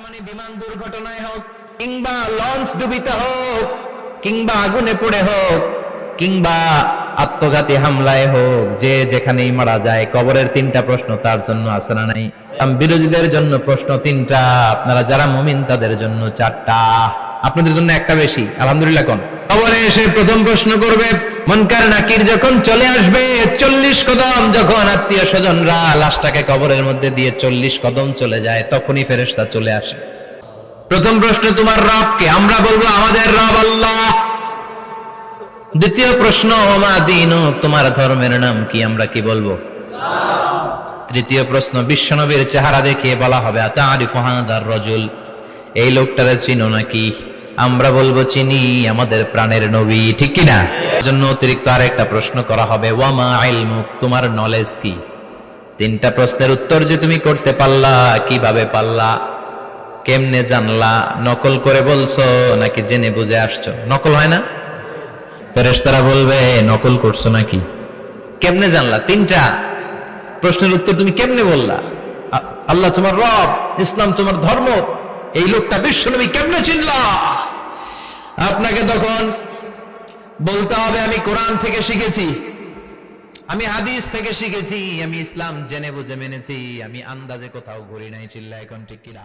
মানে বিমান দুর্ঘটনায় হোক, কিংবা লঞ্চ ডুবিতে হোক, কিংবা আগুনে পড়ে হোক, কিংবা আত্মঘাতী হামলায় হোক, যে যেখানেই মারা যায়, কবরের তিনটা প্রশ্ন তার জন্য আছে না নাই? বিরোধীদের জন্য প্রশ্ন তিনটা, আপনারা যারা মুমিন তাদের জন্য চারটা, আপনাদের জন্য একটা বেশি। আলহামদুলিল্লাহ। কোন কবরে এসে প্রথম প্রশ্ন করবে মুনকার নাকির, যখন চলে আসবে 40 কদম, যখন আত্মীয় স্বজনরা লাশটাকে কবরের মধ্যে দিয়ে 40 কদম চলে যায়, তখনই ফেরেশতা চলে আসে। প্রথম প্রশ্ন, তোমার রব কে? আমরা বলবো আমাদের রব আল্লাহ। দ্বিতীয় প্রশ্ন, ওমা দীনুক, তোমার ধর্মের নাম কি? আমরা কি বলবো? তৃতীয় প্রশ্ন, বিশ্বনবীর চেহারা দেখিয়ে বলা হবে আতারিফু হাদার রাজুল, এই লোকটারে চিনো নাকি? আমরা বলবো চিনি, আমাদের প্রাণের নবী, ঠিক কি না? জন্য অতিরিক্ত আরেকটা প্রশ্ন করা হবে, ওয়ামা ইলমুক, তোমার নলেজ কি? তিনটা প্রশ্নের উত্তর যে তুমি করতে পারলা, কিভাবে পারলা, কেমনে জানলা? নকল করে বলছো নাকি জেনে বুঝে আসছো? নকল হয় না? ফেরেশতারা বলবে নকল করছো নাকি? কেমনে জানলা? তিনটা প্রশ্নের উত্তর তুমি কেমনে বললা? আল্লাহ তোমার রব, ইসলাম তোমার ধর্ম, এই লোকটা বিশ্বনবী, কেমনে চিনলা? আপনাকে তখন বলতে হবে আমি কোরআন থেকে শিখেছি, আমি হাদিস থেকে শিখেছি, আমি ইসলাম জেনে বুঝে মেনেছি, আমি আন্দাজে কোথাও ঘুরি নাই। চিল্লা এখন ঠিক কিনা?